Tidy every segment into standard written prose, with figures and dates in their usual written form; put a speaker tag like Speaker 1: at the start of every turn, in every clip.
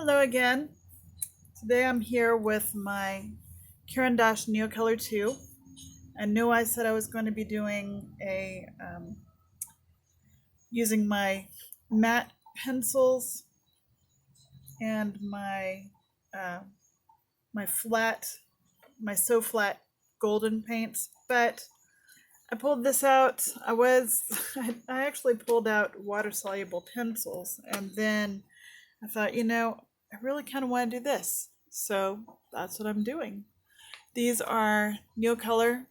Speaker 1: Hello again. Today I'm here with my Caran Neocolor II. I knew I said I was going to be doing a using my matte pencils and uh, my so flat golden paints, but I pulled this out. I actually pulled out water soluble pencils, and then I thought, I really kind of want to do this, so that's what I'm doing. These are Neocolor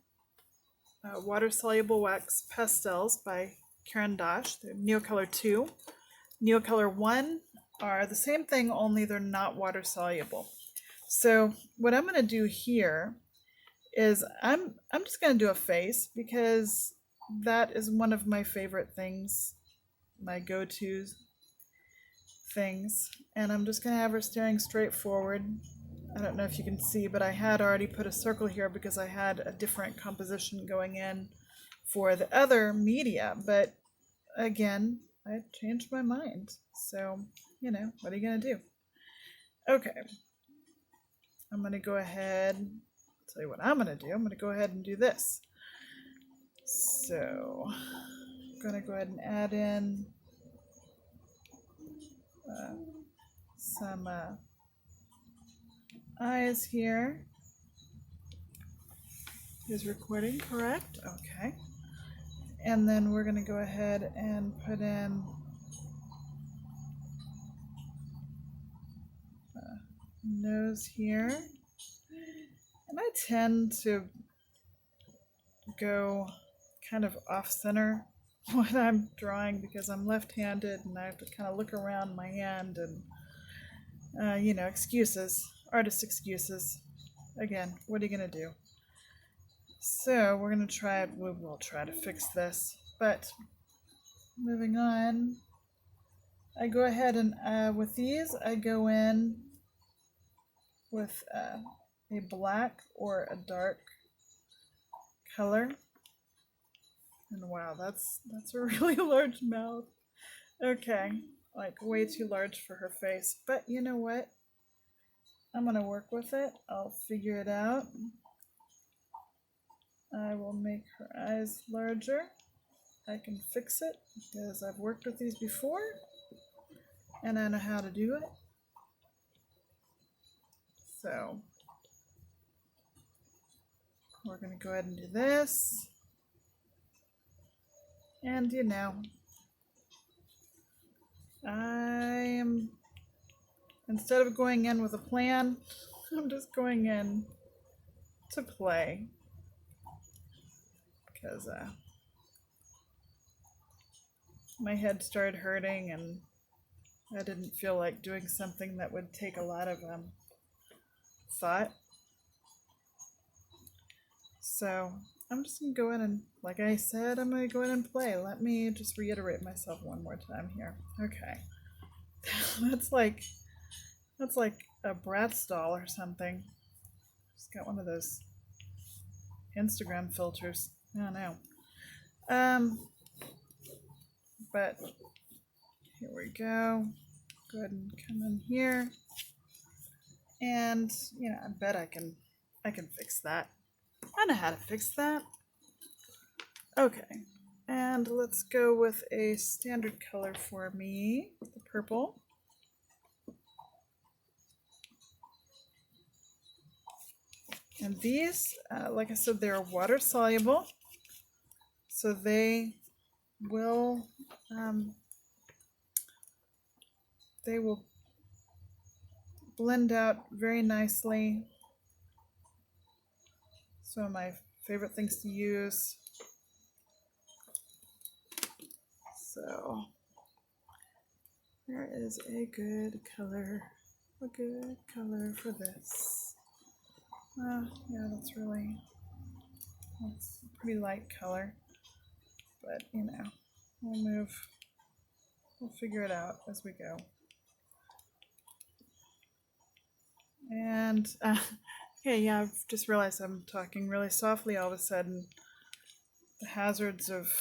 Speaker 1: water soluble wax pastels by Caran d'Ache. They're Neocolor II. Neocolor I are the same thing, only they're not water soluble. So what I'm going to do here is I'm just going to do a face because that is one of my favorite things, my go-to things, and I'm just going to have her staring straight forward. I don't know if you can see, but I had already put a circle here because I had a different composition going in for the other media, but again, I changed my mind. So, what are you going to do? Okay, I'm going to go ahead, tell you what I'm going to do. I'm going to go ahead and do this. So, I'm going to go ahead and add in some eyes here. Is recording correct? Okay. And then we're going to go ahead and put in nose here. And I tend to go kind of off center when I'm drawing because I'm left-handed and I have to kind of look around my hand and, excuses, artist excuses. Again, what are you going to do? So we're going to try, we'll try to fix this, but moving on, I go ahead and with these, I go in with a black or a dark color. And wow, that's a really large mouth. Okay, like way too large for her face. But you know what? I'm gonna work with it. I'll figure it out. I will make her eyes larger. I can fix it because I've worked with these before and I know how to do it. So we're going to go ahead and do this. And instead of going in with a plan, I'm just going in to play because my head started hurting and I didn't feel like doing something that would take a lot of thought. So I'm just going to go in and, like I said, I'm going to go in and play. Let me just reiterate myself one more time here. Okay. That's like a Bratz doll or something. Just got one of those Instagram filters. I don't know. But here we go. Go ahead and come in here. And, I bet I can fix that. I know how to fix that. Okay. And let's go with a standard color for me, the purple. And these, like I said, they're water soluble, so they will blend out very nicely. Some of my favorite things to use. So there is a good color for this. Yeah, that's a pretty light color, but we'll figure it out as we go. And okay, yeah, I've just realized I'm talking really softly all of a sudden. The hazards of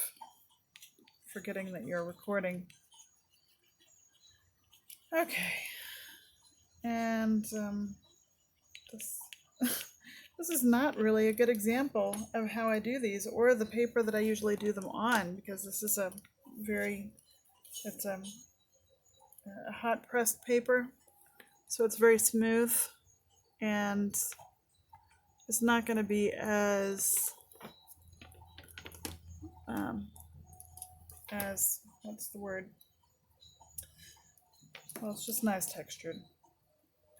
Speaker 1: forgetting that you're recording. Okay, And this, this is not really a good example of how I do these, or the paper that I usually do them on, because this is a very, it's a hot pressed paper, so it's very smooth, and it's not going to be as what's the word? Well, it's just nice textured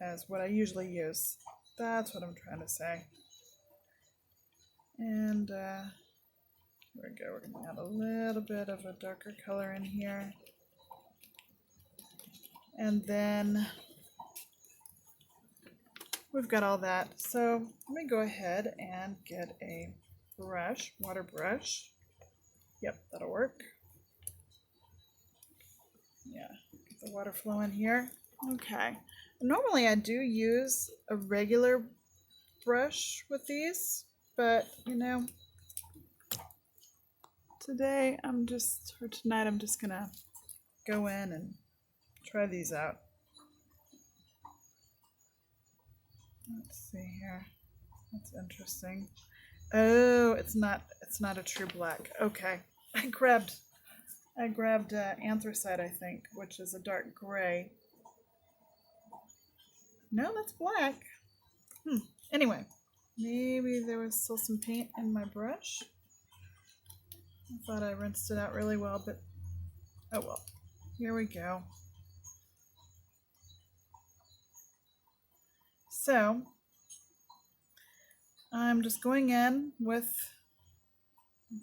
Speaker 1: as what I usually use. That's what I'm trying to say. And here we go. We're going to add a little bit of a darker color in here. And then we've got all that. So let me go ahead and get a brush, water brush. Yep, that'll work. Yeah, get the water flow in here. Okay. Normally I do use a regular brush with these, but you know, tonight I'm just gonna go in and try these out. Let's see here. That's interesting. Oh, it's not a true black. Okay. I grabbed anthracite, I think, which is a dark gray. No, that's black. Anyway, maybe there was still some paint in my brush. I thought I rinsed it out really well, but oh well. Here we go. So I'm just going in with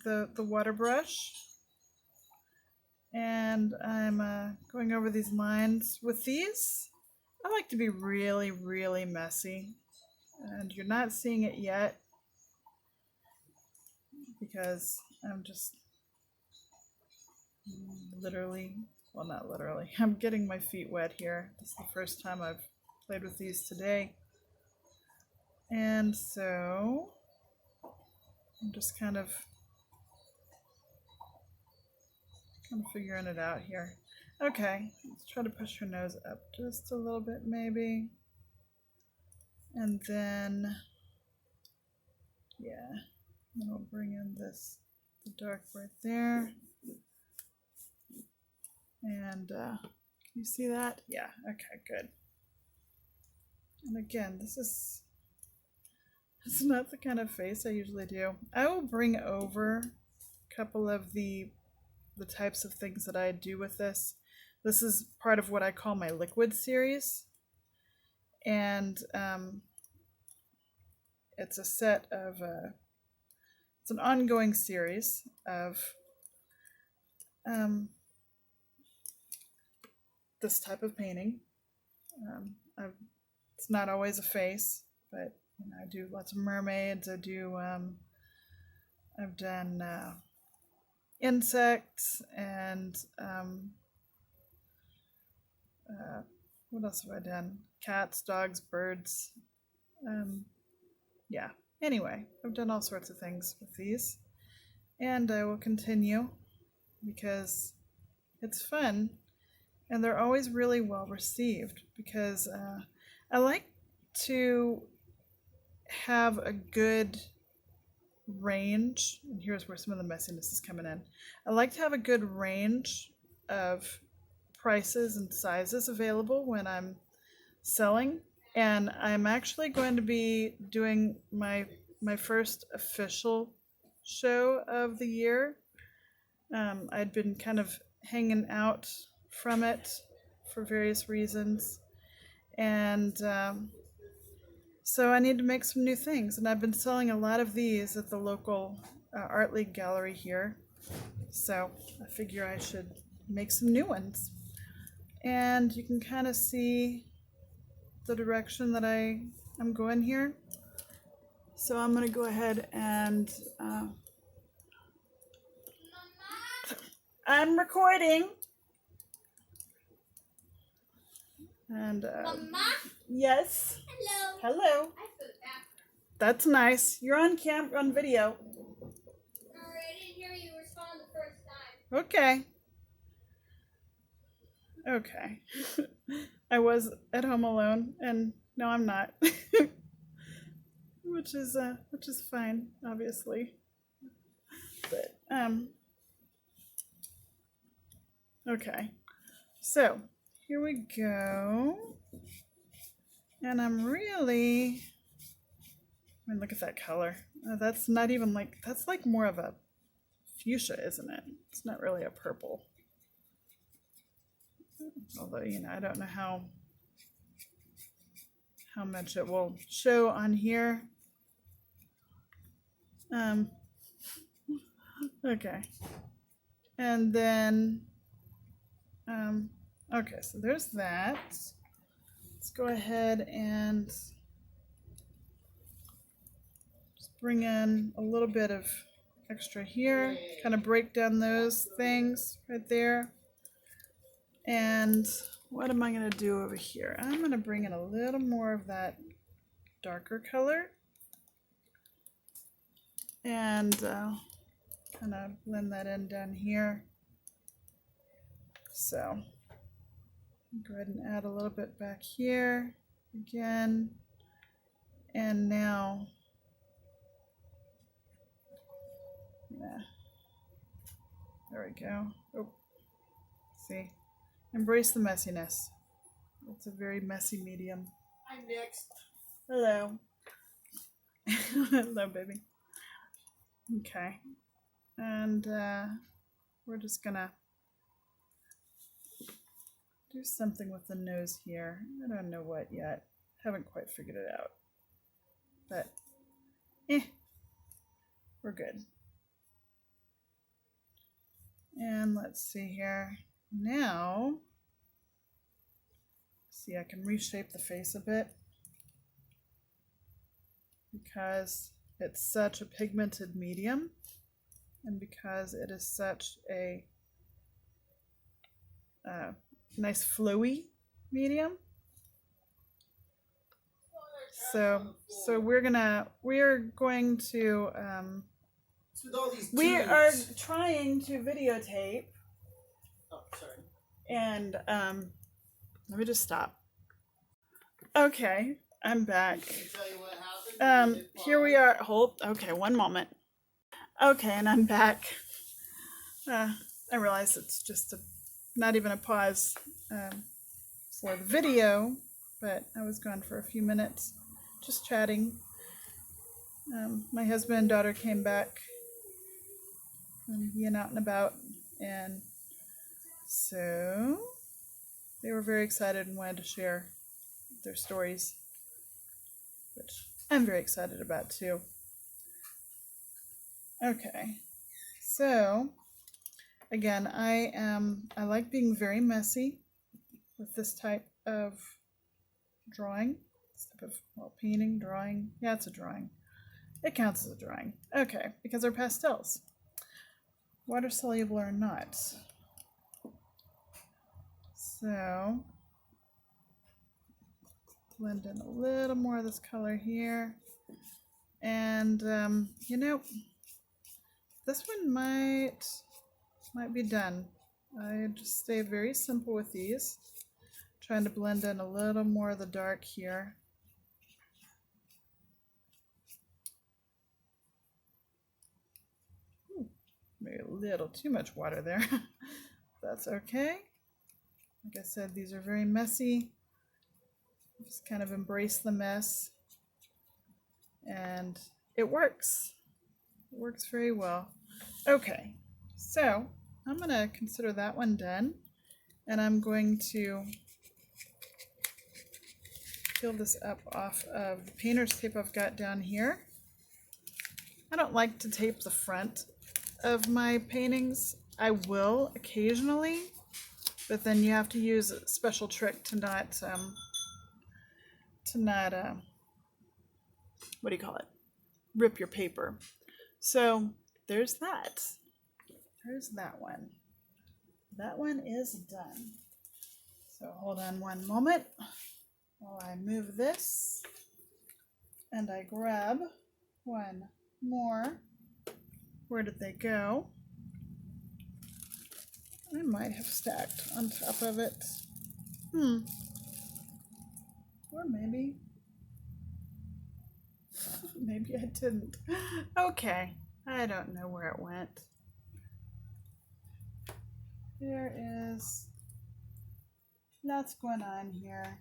Speaker 1: the water brush, and I'm going over these lines. With these, I like to be really, really messy, and you're not seeing it yet because I'm just literally, well, not literally, I'm getting my feet wet here. This is the first time I've played with these today. And so I'm just kind of figuring it out here. Okay, let's try to push her nose up just a little bit maybe. And then, yeah, then we'll bring in the dark right there. And can you see that? Yeah, okay, good. And again, this is not the kind of face I usually do. I will bring over a couple of the types of things that I do with this. This is part of what I call my liquid series. And it's a set of, it's an ongoing series of this type of painting. It's not always a face, but you know, I do lots of mermaids. I do, I've done insects and what else have I done? Cats, dogs, birds. Yeah. Anyway, I've done all sorts of things with these, and I will continue because it's fun, and they're always really well received because I like to have a good range, and here's where some of the messiness is coming in. I like to have a good range of prices and sizes available when I'm selling, and I'm actually going to be doing my first official show of the year. I'd been kind of hanging out from it for various reasons, and so I need to make some new things, and I've been selling a lot of these at the local Art League gallery here, so I figure I should make some new ones. And you can kind of see the direction that I'm going here. So I'm going to go ahead and I'm recording. And
Speaker 2: Mama?
Speaker 1: yes.
Speaker 2: Hello.
Speaker 1: Hello. That's nice. You're on video.
Speaker 2: Sorry, I didn't hear you respond the first time.
Speaker 1: Okay. Okay. I was at home alone, and no, I'm not, which is fine, obviously. But okay, so here we go, and I'm really. I mean, look at that color. That's not even like that's like more of a fuchsia, isn't it? It's not really a purple. Although, you know, I don't know how much it will show on here. Okay. And then, okay, so there's that. Let's go ahead and just bring in a little bit of extra here, kind of break down those things right there. And what am I going to do over here? I'm going to bring in a little more of that darker color and kind of blend that in down here. So go ahead and add a little bit back here again. And now, yeah, there we go. Oh, see, embrace the messiness. It's a very messy medium.
Speaker 3: Hi, next.
Speaker 1: Hello. Hello, baby. Okay. And we're just gonna do something with the nose here. I don't know what yet. Haven't quite figured it out. But, we're good. And let's see here. Now, see, I can reshape the face a bit because it's such a pigmented medium and because it is such a nice flowy medium. So we are going to we are trying to videotape.
Speaker 3: Oh, sorry.
Speaker 1: And let me just stop. Okay, I'm back.
Speaker 3: Can I tell you what happened?
Speaker 1: Here we are. Hold. Okay, one moment. Okay, and I'm back. I realize it's just not even a pause for the video, but I was gone for a few minutes, just chatting. My husband and daughter came back from being out and about, and so they were very excited and wanted to share their stories, which I'm very excited about too. Okay, so again, I like being very messy with this type of drawing, this type of painting, drawing. Yeah, it's a drawing. It counts as a drawing. Okay, because they're pastels, water soluble or not. So blend in a little more of this color here, and you know, this one might be done. I just stay very simple with these, trying to blend in a little more of the dark here. Maybe a little too much water there. That's okay. Like I said, these are very messy. Just kind of embrace the mess, and it works. It works very well. Okay, so I'm going to consider that one done, and I'm going to peel this up off of the painter's tape I've got down here. I don't like to tape the front of my paintings. I will occasionally, but then you have to use a special trick to not what do you call it? Rip your paper. So there's that. There's that one. That one is done. So hold on one moment while I move this and I grab one more. Where did they go? I might have stacked on top of it. Or maybe maybe I didn't. Okay, I don't know where it went. There is lots going on here.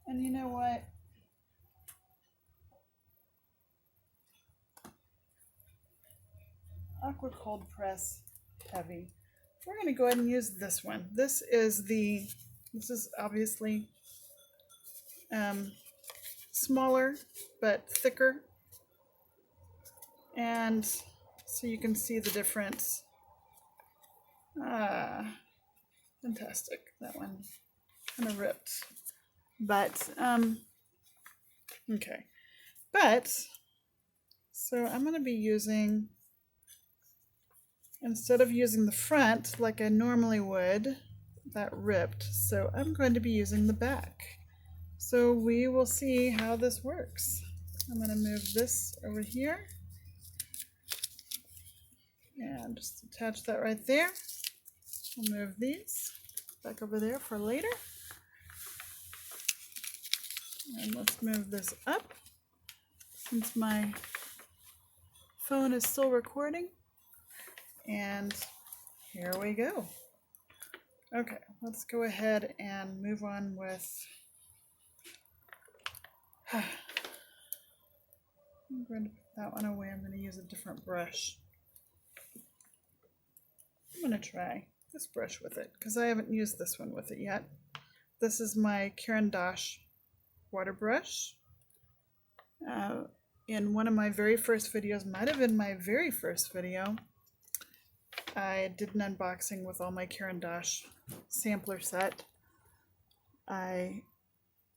Speaker 1: And you know what? Aqua Cold Press Heavy. We're going to go ahead and use this one. This is obviously smaller but thicker. And so you can see the difference. Fantastic. That one kind of ripped. But, okay. But, so I'm going to be using, instead of using the front like I normally would, that ripped. So I'm going to be using the back. So we will see how this works. I'm going to move this over here. And just attach that right there. We'll move these back over there for later. And let's move this up since my phone is still recording. And here we go. Okay, let's go ahead and move on with I'm going to put that one away. I'm going to use a different brush. I'm going to try this brush with it because I haven't used this one with it yet. This is my Caran water brush. In one of my very first videos, might have been my very first video, I did an unboxing with all my Caran sampler set. I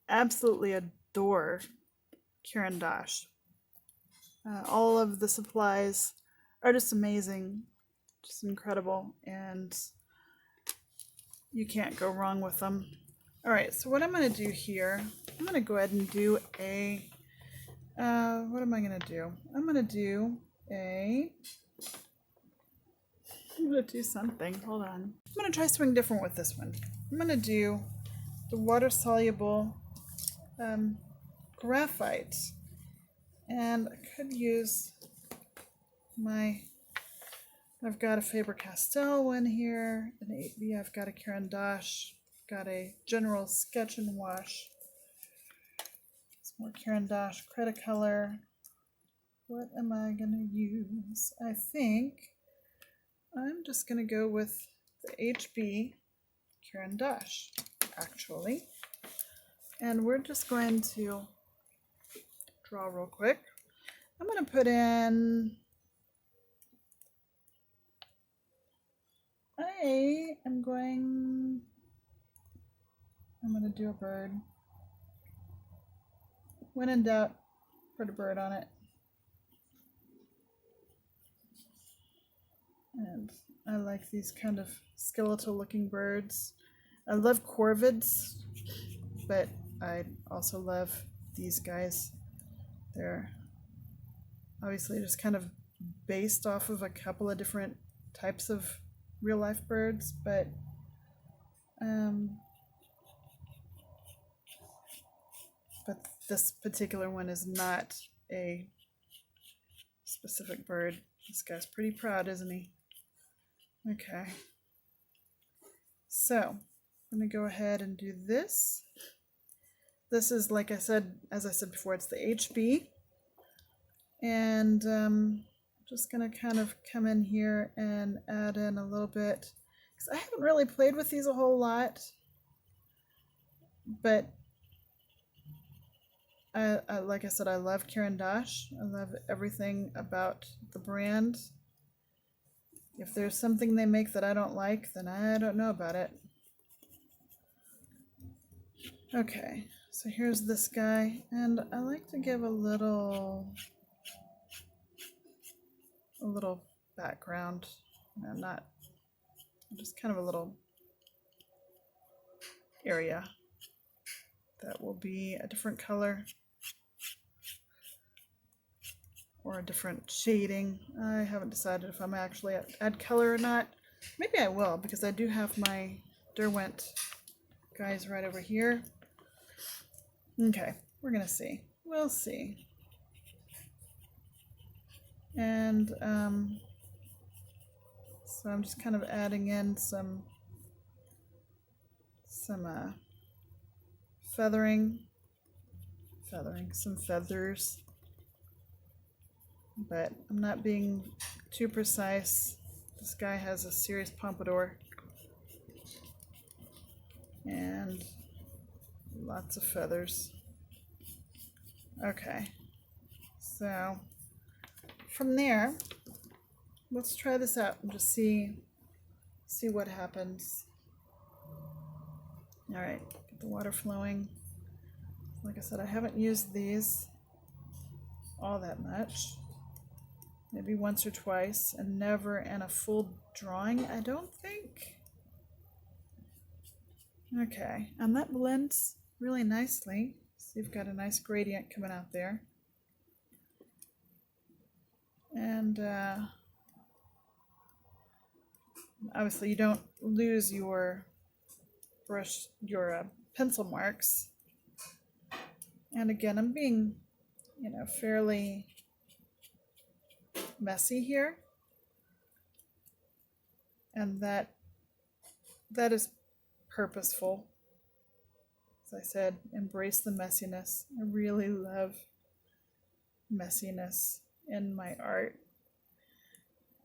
Speaker 1: absolutely adore Caran. All of the supplies are just amazing, just incredible, and you can't go wrong with them. All right, so what I'm going to do here, I'm going to go ahead and do a, what am I going to do? I'm going to do something. Hold on. I'm going to try something different with this one. I'm going to do the water-soluble graphite. And I could use I've got a Faber-Castell one here, an 8B, I've got a Caran, got a general sketch and wash. Some more Caran Cretacolor. What am I going to use? I think I'm just going to go with the HB Caran, actually. And we're just going to draw real quick. I'm going to put in, I'm going to do a bird. When in doubt, put a bird on it. And I like these kind of skeletal looking birds. I love corvids, but I also love these guys. They're obviously just kind of based off of a couple of different types of real life birds, but this particular one is not a specific bird. This guy's pretty proud, isn't he? Okay. So I'm going to go ahead and do this. This is, like I said, as I said before, it's the HB. And just going to kind of come in here and add in a little bit, because I haven't really played with these a whole lot, but I like I said, I love Caran. I love everything about the brand. If there's something they make that I don't like, then I don't know about it. Okay, so here's this guy, and I like to give a little background. No, just kind of a little area that will be a different color or a different shading. I haven't decided if I'm actually add color or not. Maybe I will, because I do have my Derwent guys right over here. Okay, we're gonna see. We'll see. And so I'm just kind of adding in some feathering, some feathers, but I'm not being too precise. This guy has a serious pompadour and lots of feathers. Okay, so from there, let's try this out and just see what happens. All right, get the water flowing. Like I said, I haven't used these all that much. Maybe once or twice, and never in a full drawing, I don't think. Okay, and that blends really nicely. So you've got a nice gradient coming out there. And obviously you don't lose your brush, your pencil marks. And again, I'm being, fairly messy here. And that is purposeful. As I said, embrace the messiness. I really love messiness in my art.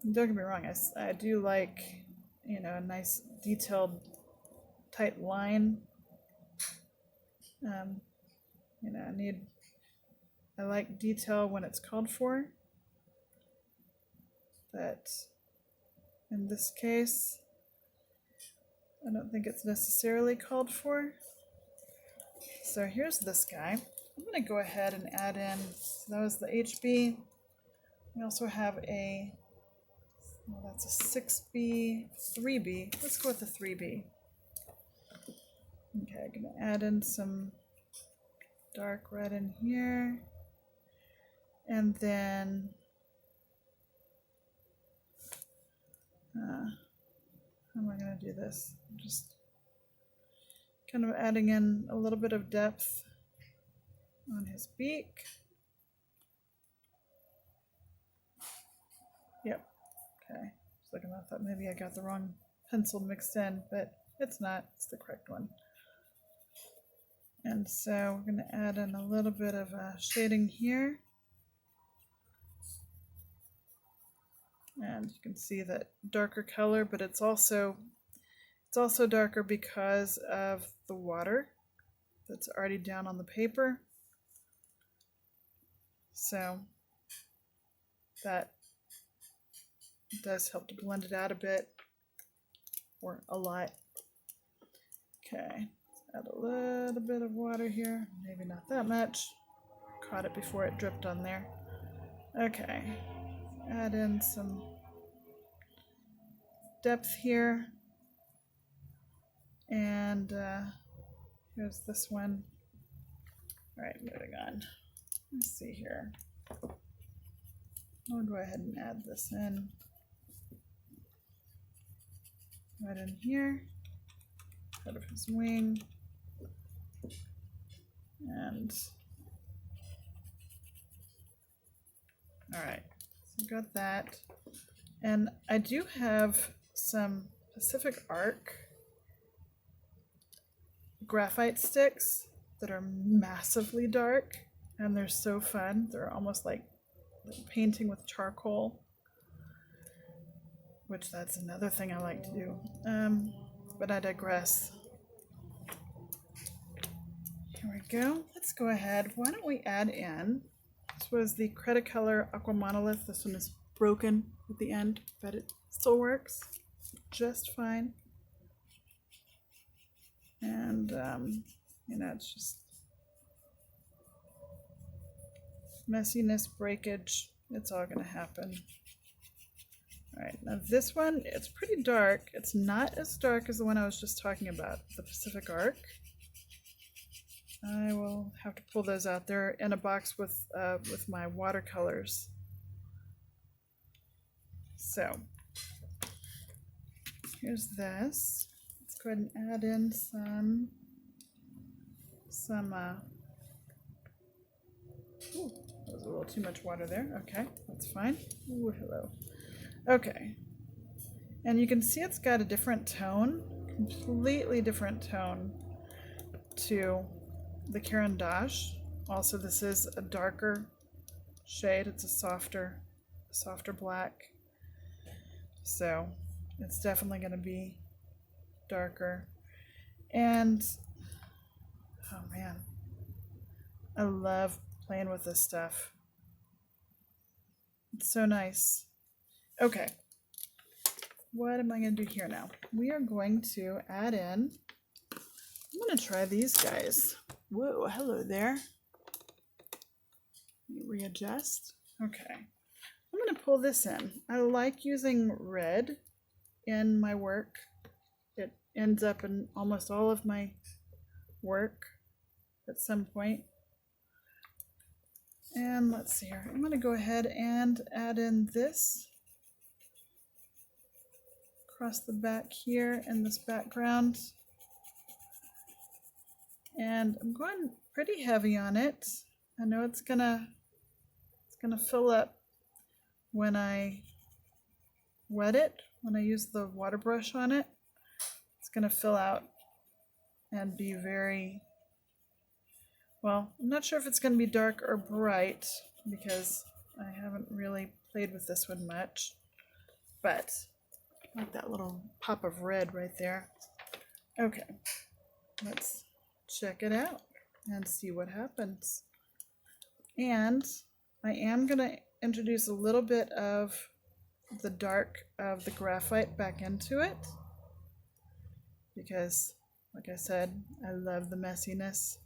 Speaker 1: And don't get me wrong, I do like, a nice detailed tight line. I like detail when it's called for, but in this case, I don't think it's necessarily called for. So here's this guy. I'm going to go ahead and add in, so that was the HB. We also have that's a 6B, 3B. Let's go with the 3B. Okay, I'm going to add in some dark red in here. And then how am I going to do this? I'm just kind of adding in a little bit of depth on his beak. Yep. Okay. Just looking, I thought maybe I got the wrong pencil mixed in, but it's not. It's the correct one. And so we're going to add in a little bit of shading here. And you can see that darker color, but it's also darker because of the water that's already down on the paper. So that does help to blend it out a bit, or a lot. Okay, add a little bit of water here, maybe not that much. Caught it before it dripped on there. Okay, add in some depth here. And here's this one. All right, moving on. Let's see here. I'll go ahead and add this in. Right in here. Out of his wing. And all right, so got that. And I do have some Pacific Arc graphite sticks that are massively dark, and they're so fun. They're almost like painting with charcoal, which that's another thing I like to do. But I digress. Here we go. Let's go ahead. Why don't we add in, this was the Cretacolor Aqua Monolith. This one is broken at the end, but it still works just fine. And, it's just messiness, breakage, it's all going to happen. All right, now this one, it's pretty dark. It's not as dark as the one I was just talking about, the Pacific Arc. I will have to pull those out. They're in a box with my watercolors. So here's this. Let's go ahead and add in some Ooh, that was a little too much water there. Okay, that's fine. Ooh, hello. Okay. And you can see it's got a different tone, completely different tone to the Caran d'Ache. Also, this is a darker shade. It's a softer black. So it's definitely going to be darker. And oh man, I love playing with this stuff. It's so nice. Okay, what am I going to do here now? We are going to add in, I'm going to try these guys. Whoa, hello there. Readjust. Okay, I'm going to pull this in. I like using red in my work. It ends up in almost all of my work at some point. And let's see here. I'm going to go ahead and add in this across the back here in this background. And I'm going pretty heavy on it. I know it's gonna fill up when I wet it, when I use the water brush on it. It's gonna fill out and be very, well, I'm not sure if it's gonna be dark or bright because I haven't really played with this one much, but I like that little pop of red right there. Okay, let's check it out and see what happens. And I am going to introduce a little bit of the dark of the graphite back into it because, like I said, I love the messiness.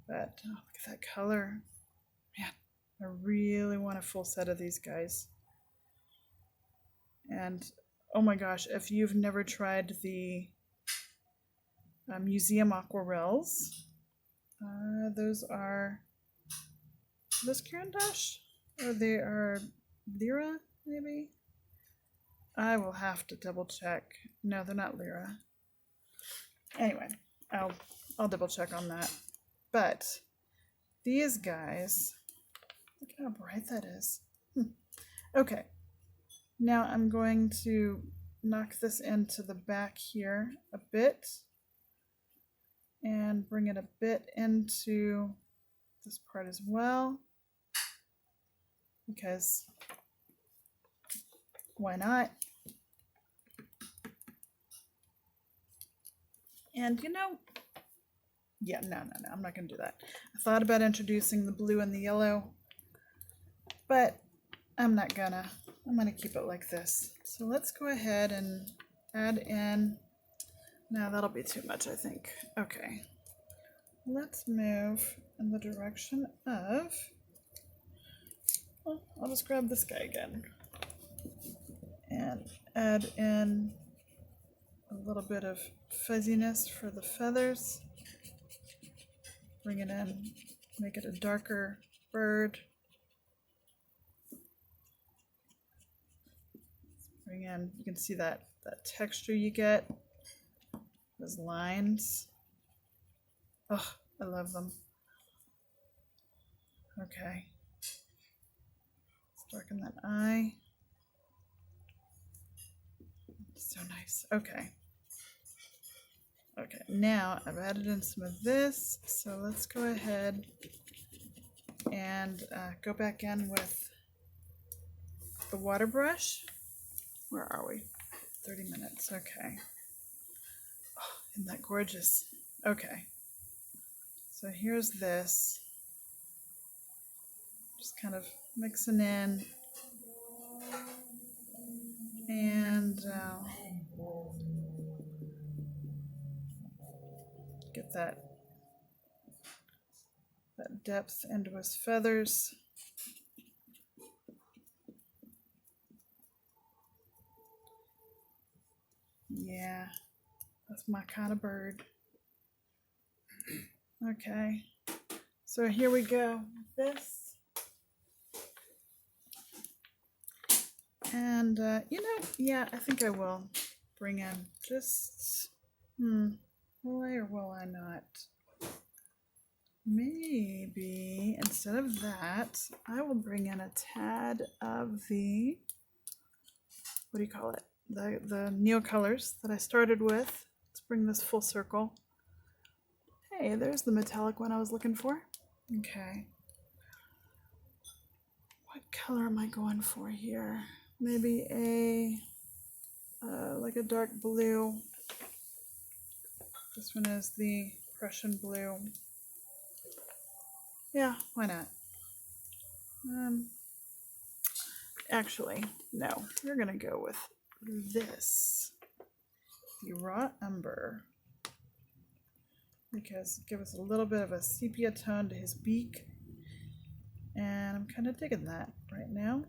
Speaker 1: But oh, look at that color. Man, I really want a full set of these guys. And oh my gosh, if you've never tried the museum aquarelles, those Caran d'Ache, or they are Lyra, maybe? I will have to double check. No, they're not Lyra. Anyway, I'll double check on that. But these guys, look how bright that is. Okay, now I'm going to knock this into the back here a bit and bring it a bit into this part as well, because why not? And you know, yeah, no, I'm not going to do that. I thought about introducing the blue and the yellow, but I'm not gonna. I'm gonna keep it like this. So let's go ahead and add in. No, that'll be too much, I think. Okay. Let's move in the direction of, well, I'll just grab this guy again and add in a little bit of fuzziness for the feathers. Bring it in, make it a darker bird. Bring in, you can see that texture you get, those lines. Oh, I love them. Okay. Let's darken that eye. So nice. Okay. Okay, now I've added in some of this, so let's go ahead and go back in with the water brush. Where are we? 30 minutes. Okay. Oh, isn't that gorgeous? Okay. So here's this. Just kind of mixing in. And get that depth into his feathers. Yeah, that's my kind of bird. Okay, so here we go with this. And, you know, yeah, I think I will bring in just, will I or will I not? maybe instead of that, I will bring in a tad of the, what do you call it? The Neocolors that I started with. Let's bring this full circle. Hey, there's the metallic one I was looking for. Okay. What color am I going for here? Maybe a, like a dark blue. This one is the Prussian blue. Yeah, why not? Actually, no. We're gonna go with this, the raw umber, because it gives us a little bit of a sepia tone to his beak, and I'm kind of digging that right now.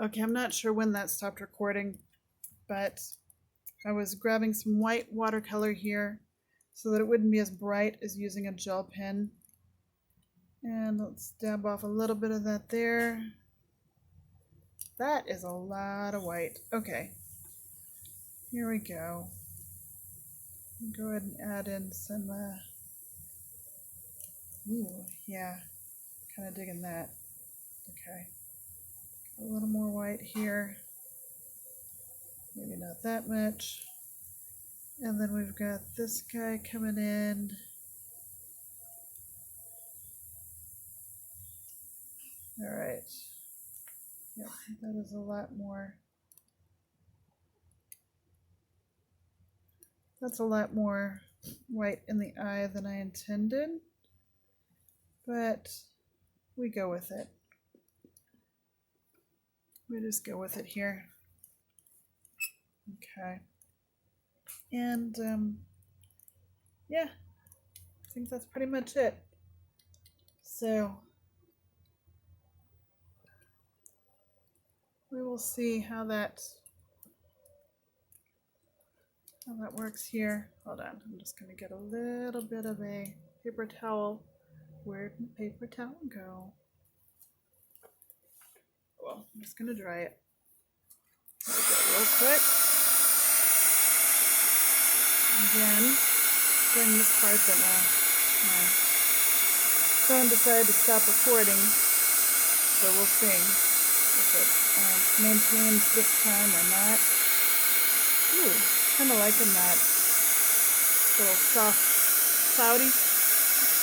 Speaker 1: Okay, I'm not sure when that stopped recording, but I was grabbing some white watercolor here so that it wouldn't be as bright as using a gel pen. And let's dab off a little bit of that there. That is a lot of white. Okay, here we go. Go ahead and add in some, ooh, yeah, kind of digging that. Okay, a little more white here. Maybe not that much. And then we've got this guy coming in. All right. Yep, that is a lot more. That's a lot more white in the eye than I intended, but we go with it. We just go with it here. Okay. And yeah, I think that's pretty much it. So we will see how that works here. Hold on, I'm just gonna get a little bit of a paper towel. Where'd the paper towel go? Well, I'm just gonna dry it. There we go, real quick. Again, during this part that my phone decided to stop recording, so we'll see if it maintains this time or not. Ooh, kind of liking that little soft, cloudy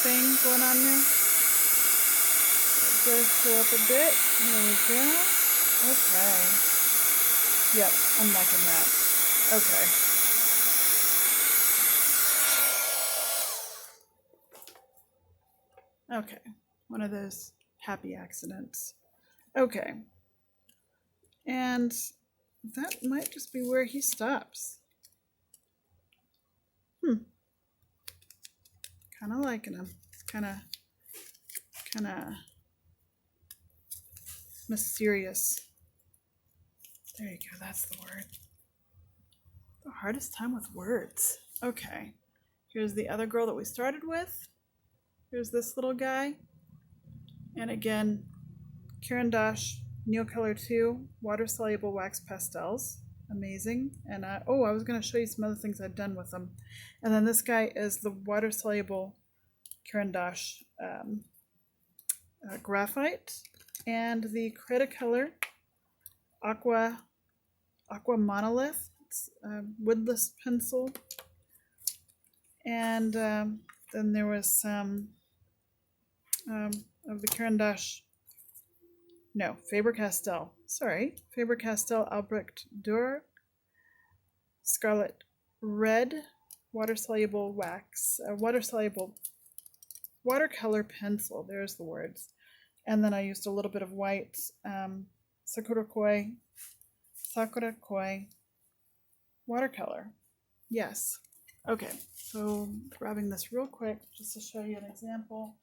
Speaker 1: thing going on there. It does show up a bit. There we go. Okay. Yep, I'm liking that. Okay. Okay, one of those happy accidents. Okay. And that might just be where he stops. Kind of liking him. Kind of mysterious. There you go, that's the word. The hardest time with words. Okay. Here's the other girl that we started with. Here's this little guy. And again, Caran Neocolor II, water-soluble wax pastels. Amazing. And I was going to show you some other things I've done with them. And then this guy is the water-soluble Caran graphite, and the Cretacolor aqua monolith. It's a woodless pencil. And then there was some of the Caran Faber-Castell. Sorry, Faber-Castell Albrecht Dürer Scarlet Red water-soluble wax, water-soluble watercolor pencil. There's the words. And then I used a little bit of white Sakura Koi watercolor. Yes. Okay, so grabbing this real quick just to show you an example.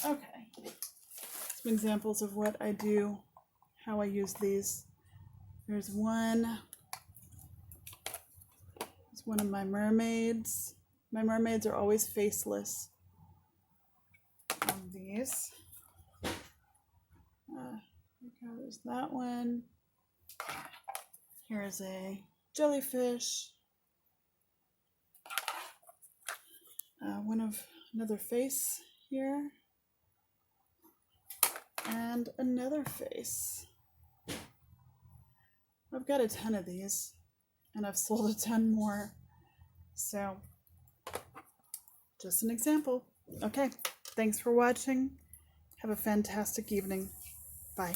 Speaker 1: Okay, some examples of what I do, how I use these. There's one It's one of my mermaids. My mermaids are always faceless. These. There's that one. Here's a jellyfish. Another face here. And another face. I've got a ton of these, and I've sold a ton more. So, just an example. Okay, thanks for watching. Have a fantastic evening. Bye.